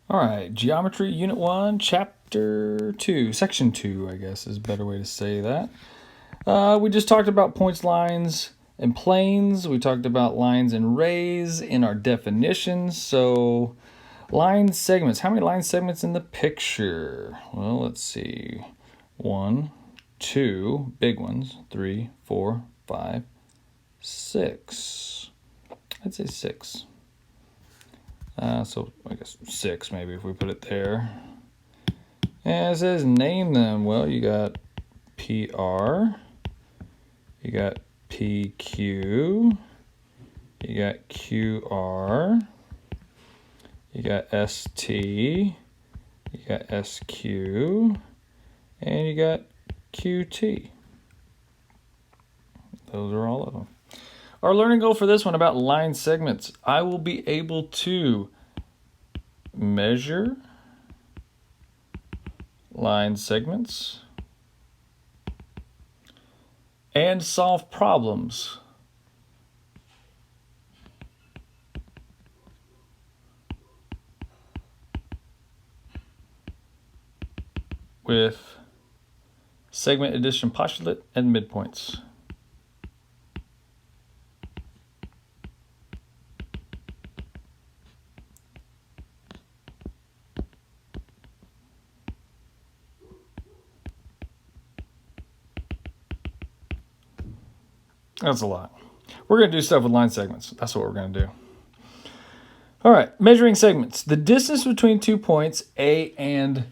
All right, Geometry Unit 1, Chapter 2, Section 2, I guess is a better way to say that. We just talked about points, lines, and planes. We talked about lines and rays in our definitions. So, line segments. How many line segments in the picture? Well, let's see. 1, 2, big ones. 3, 4, 5, 6. I'd say 6. So I guess 6 maybe if we put it there. And it says name them. Well, you got PR, you got PQ, you got QR, you got ST, you got SQ, and you got QT. Those are all of them. Our learning goal for this one about line segments. I will be able to measure line segments and solve problems with segment addition postulate and midpoints. That's a lot. We're going to do stuff with line segments. That's what we're going to do. All right, measuring segments. The distance between 2 points, A and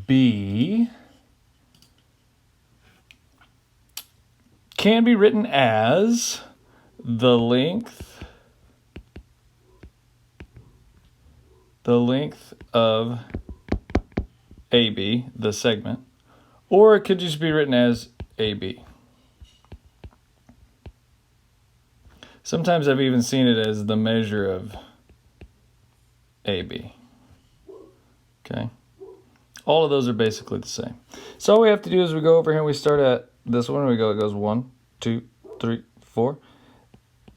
B, can be written as the length of AB, the segment, or it could just be written as AB. Sometimes I've even seen it as the measure of AB. Okay. All of those are basically the same. So all we have to do is we go over here and we start at this one. It goes 1, 2, 3, 4.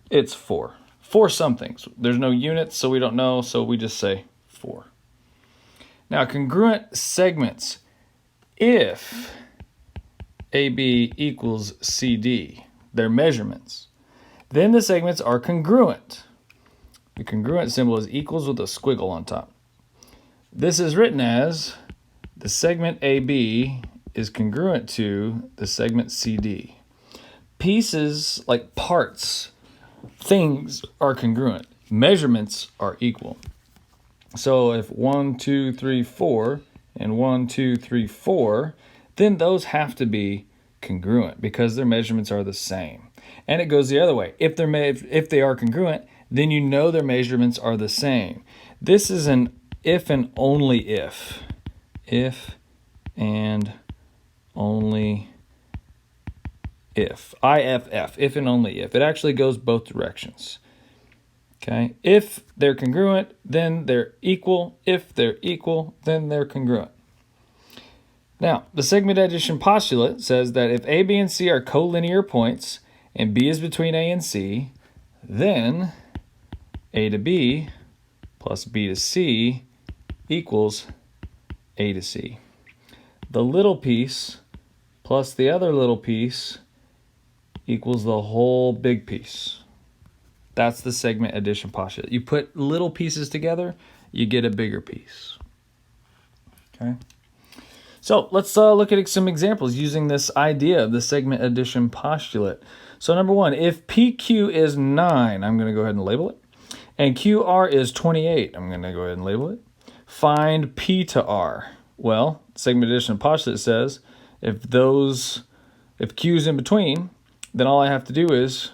It's 4. 4 somethings. There's no units, so we don't know, so we just say 4. Now, congruent segments. If AB equals CD, their measurements, then the segments are congruent. The congruent symbol is equals with a squiggle on top. This is written as the segment AB is congruent to the segment CD. Pieces, like parts, things are congruent. Measurements are equal. So if 1, 2, 3, 4 and 1, 2, 3, 4, then those have to be congruent because their measurements are the same. And it goes the other way. If they are congruent, then you know their measurements are the same. This is an if and only if. If and only if. IFF, if and only if. It actually goes both directions. Okay? If they're congruent, then they're equal. If they're equal, then they're congruent. Now, the segment addition postulate says that if A, B, and C are collinear points, and B is between A and C, then A to B plus B to C equals A to C. The little piece plus the other little piece equals the whole big piece. That's the segment addition postulate. You put little pieces together, you get a bigger piece. Okay? So let's look at some examples using this idea of the segment addition postulate. So number 1, if PQ is 9, I'm going to go ahead and label it. And QR is 28, I'm going to go ahead and label it. Find P to R. Well, segment addition postulate says if Q is in between, then all I have to do is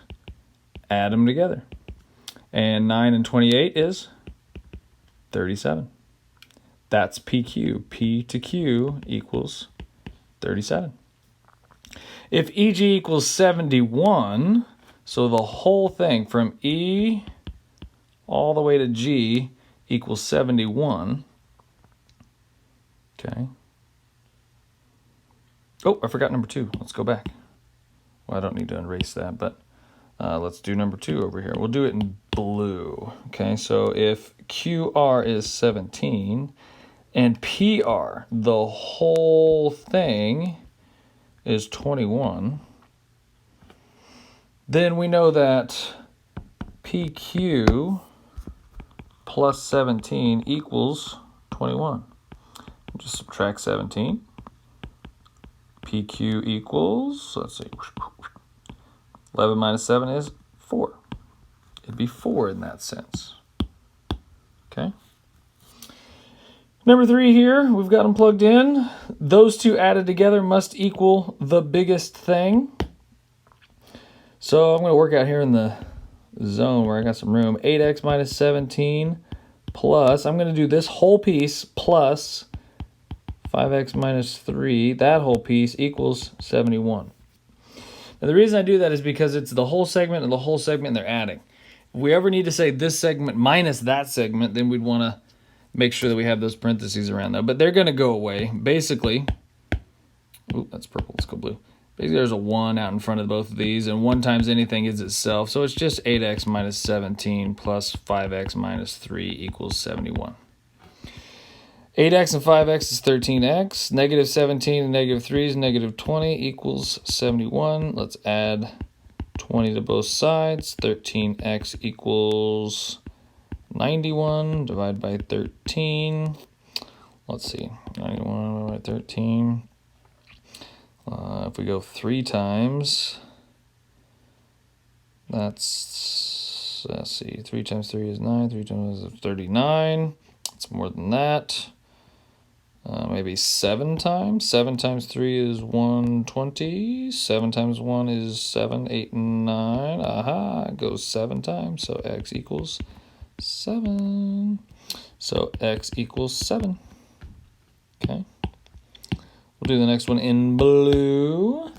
add them together. And 9 and 28 is 37. That's PQ. P to Q equals 37. If EG equals 71, so the whole thing from E all the way to G equals 71. Okay. Oh, I forgot number 2. Let's go back. Well, I don't need to erase that, but Let's do number 2 over here. We'll do it in blue. Okay, so if QR is 17 and PR, the whole thing, is 21, then we know that PQ plus 17 equals 21. Just subtract 17. PQ equals, let's see, 11 minus 7 is 4. It'd be 4 in that sense. Okay. Number 3 here, we've got them plugged in. Those two added together must equal the biggest thing. So I'm going to work out here in the zone where I got some room. 8x minus 17 plus, I'm going to do this whole piece plus 5x minus 3, that whole piece equals 71. Now the reason I do that is because it's the whole segment and the whole segment they're adding. If we ever need to say this segment minus that segment, then we'd want to make sure that we have those parentheses around there. But they're going to go away. Basically, ooh, that's purple, let's go blue. Basically, there's a 1 out in front of both of these, and 1 times anything is itself. So it's just 8x minus 17 plus 5x minus 3 equals 71. 8x and 5x is 13x. Negative 17 and negative 3 is negative 20 equals 71. Let's add 20 to both sides. 13x equals 91. Divide by 13. Let's see. 91 by 13. If we go 3 times, that's, let's see, 3 times 3 is 9. 3 times 39. It's more than that. Maybe 7 times. 7 times 3 is 120. 7 times 1 is 7, 8, and 9. Aha, it goes 7 times. So x equals 7. So x equals 7. Okay. We'll do the next one in blue.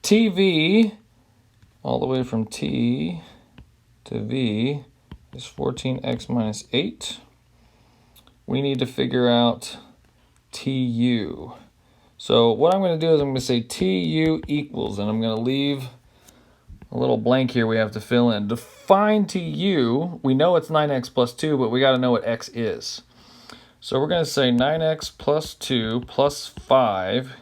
TV, all the way from T to V, is 14x minus 8. We need to figure out TU. So what I'm going to do is I'm going to say TU equals, and I'm going to leave a little blank here we have to fill in. To find TU, we know it's 9x plus 2, but we got to know what x is. So we're going to say 9x plus 2 plus 5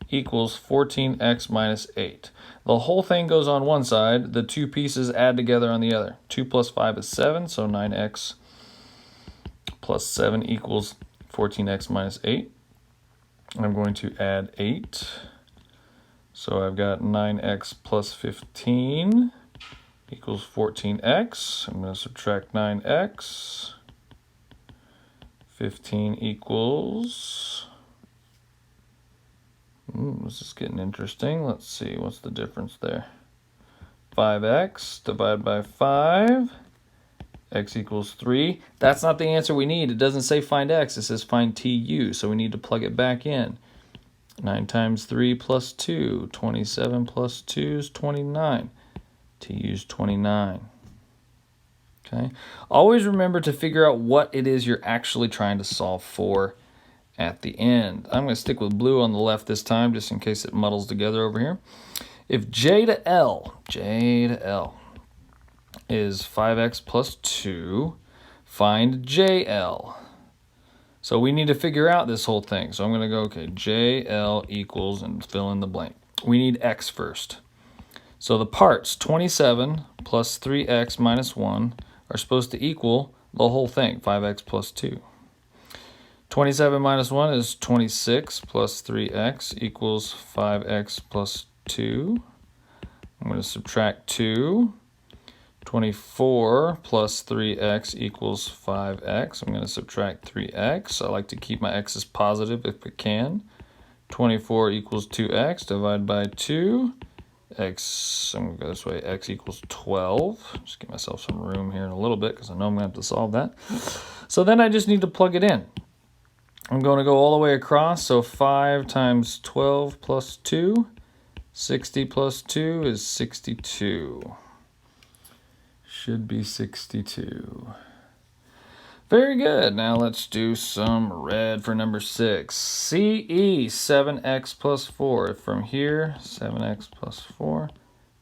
equals 14x minus 8. The whole thing goes on one side. The two pieces add together on the other. 2 plus 5 is 7, so 9x plus 7 equals 14x minus 8. I'm going to add 8. So I've got 9x plus 15 equals 14x. I'm going to subtract 9x. 15 equals, this is getting interesting. Let's see, what's the difference there? 5x divided by 5, x equals 3. That's not the answer we need. It doesn't say find x, it says find TU, so we need to plug it back in. 9 times 3 plus 2, 27 plus 2 is 29. TU is 29. Okay. Always remember to figure out what it is you're actually trying to solve for at the end. I'm going to stick with blue on the left this time, just in case it muddles together over here. If J to L is 5x plus 2, find JL. So we need to figure out this whole thing. So I'm going to go, okay, JL equals, and fill in the blank. We need x first. So the parts, 27 plus 3x minus 1, are supposed to equal the whole thing, 5x plus 2. 27 minus 1 is 26 plus 3x equals 5x plus 2. I'm going to subtract 2. 24 plus 3x equals 5x. I'm going to subtract 3x. I like to keep my x's positive if I can. 24 equals 2x. Divide by 2. X, I'm going to go this way, x equals 12. Just give myself some room here in a little bit because I know I'm going to have to solve that. So then I just need to plug it in. I'm going to go all the way across, so 5 times 12 plus 2, 60 plus 2 is 62. Should be 62. Very good. Now let's do some red for number 6. CE, 7x plus 4. From here, 7x plus 4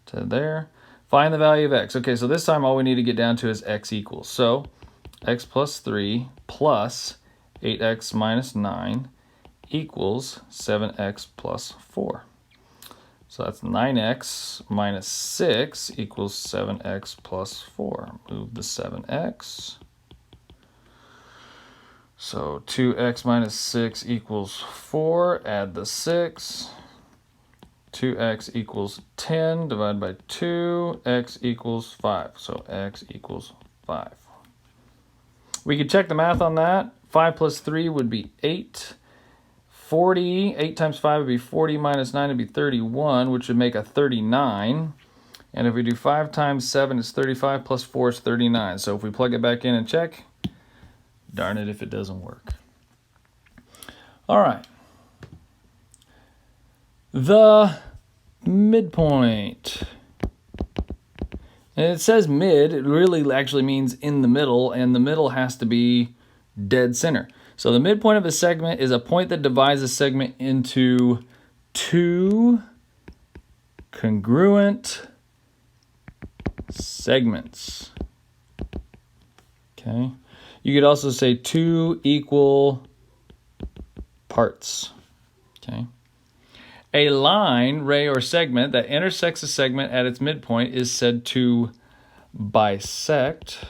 to there. Find the value of x. Okay, so this time all we need to get down to is x equals. So x plus 3 plus 8x minus 9 equals 7x plus 4. So that's 9x minus 6 equals 7x plus 4. Move the 7x. So 2x minus 6 equals 4. Add the 6. 2x equals 10. Divide by 2. X equals 5. So x equals 5. We could check the math on that. 5 plus 3 would be 8. 40, 8 times 5 would be 40 minus 9 would be 31, which would make a 39. And if we do 5 times 7, it's 35, plus 4 is 39. So if we plug it back in and check, darn it if it doesn't work. All right. The midpoint. And it says mid, it really actually means in the middle, and the middle has to be dead center. So the midpoint of a segment is a point that divides a segment into two congruent segments. Okay. You could also say two equal parts. Okay. A line, ray, or segment that intersects a segment at its midpoint is said to bisect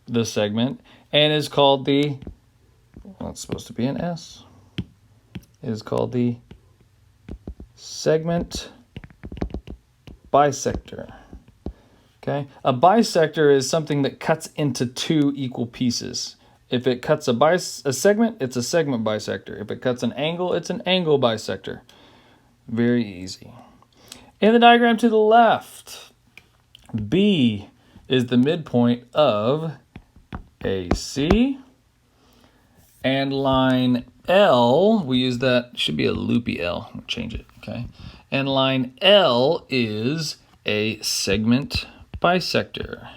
the segment and is called the, well, it's supposed to be an S, it is called the segment bisector. Okay, a bisector is something that cuts into two equal pieces. If it cuts a segment, it's a segment bisector. If it cuts an angle, it's an angle bisector. Very easy. In the diagram to the left, B is the midpoint of AC, and line L, we use that, should be a loopy L, we'll change it, okay? And line L is a segment bisector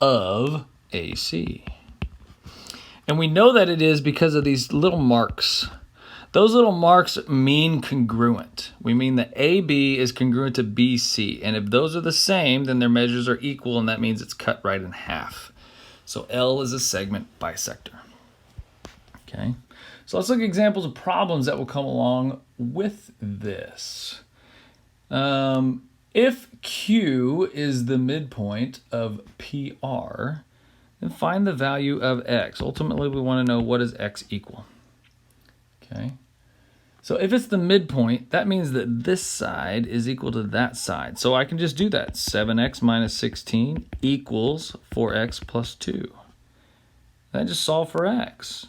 of AC. And we know that it is because of these little marks. Those little marks mean congruent. We mean that AB is congruent to BC. And if those are the same, then their measures are equal, and that means it's cut right in half. So L is a segment bisector. Okay, so let's look at examples of problems that will come along with this. If Q is the midpoint of PR, then find the value of X. Ultimately, we want to know what does X equal. Okay, so if it's the midpoint, that means that this side is equal to that side. So I can just do that. 7x minus 16 equals 4x plus 2. Then just solve for x.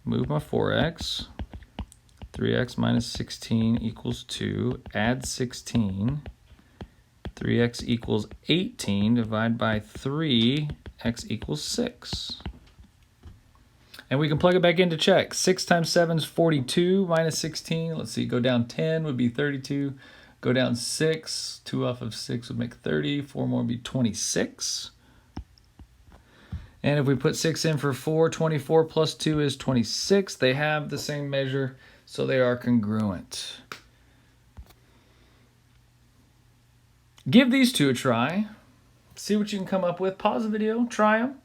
Move my 4x. 3x minus 16 equals 2. Add 16. 3x equals 18. Divide by 3. X equals 6. And we can plug it back in to check. 6 times 7 is 42 minus 16. Let's see, go down 10 would be 32. Go down 6. 2 off of 6 would make 30. 4 more would be 26. And if we put 6 in for 4, 24 plus 2 is 26. They have the same measure, so they are congruent. Give these two a try. See what you can come up with. Pause the video, try them.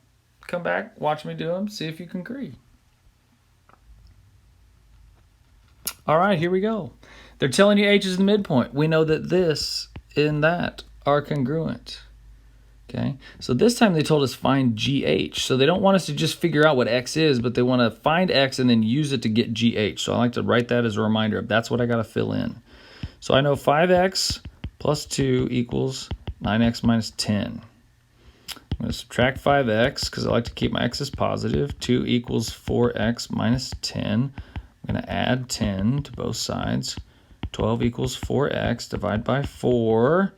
Come back, watch me do them, see if you can agree. All right, here we go. They're telling you H is the midpoint. We know that this and that are congruent. Okay, so this time they told us find GH. So they don't want us to just figure out what X is, but they want to find X and then use it to get GH. So I like to write that as a reminder of that's what I got to fill in. So I know 5x plus 2 equals 9x minus 10. I'm going to subtract 5x because I like to keep my x's positive. 2 equals 4x minus 10. I'm going to add 10 to both sides. 12 equals 4x. Divide by 4.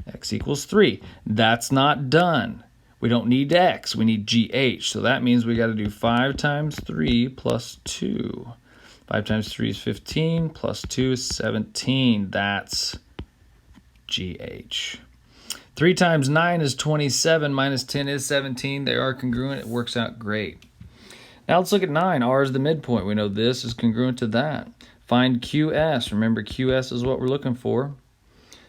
X equals 3. That's not done. We don't need x. We need GH. So that means we got to do 5 times 3 plus 2. 5 times 3 is 15. Plus 2 is 17. That's GH. 3 times 9 is 27, minus 10 is 17. They are congruent. It works out great. Now let's look at 9. R is the midpoint. We know this is congruent to that. Find QS. Remember, QS is what we're looking for.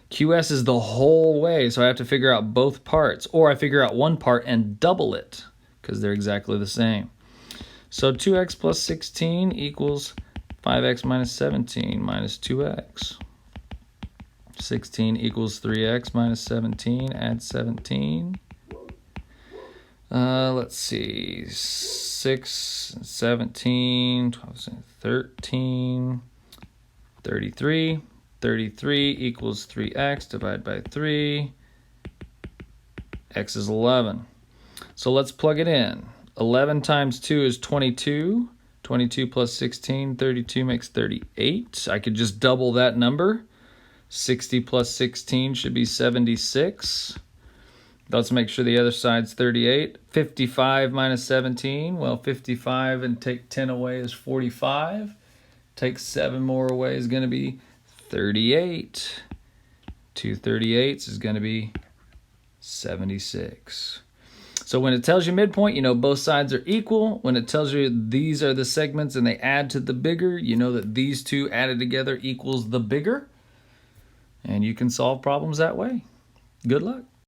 QS is the whole way, so I have to figure out both parts. Or I figure out one part and double it, because they're exactly the same. So 2x plus 16 equals 5x minus 17 minus 2x. 16 equals 3x minus 17. Add 17. Let's see. 6, 17, 12, 13, 33. 33 equals 3x. Divide by 3. X is 11. So let's plug it in. 11 times 2 is 22. 22 plus 16, 32 makes 38. I could just double that number. 60 plus 16 should be 76. Let's make sure the other side's 38. 55 minus 17. Well, 55 and take 10 away is 45. Take 7 more away is going to be 38. 2 38s is going to be 76. So when it tells you midpoint, you know both sides are equal. When it tells you these are the segments and they add to the bigger, you know that these two added together equals the bigger. And you can solve problems that way. Good luck.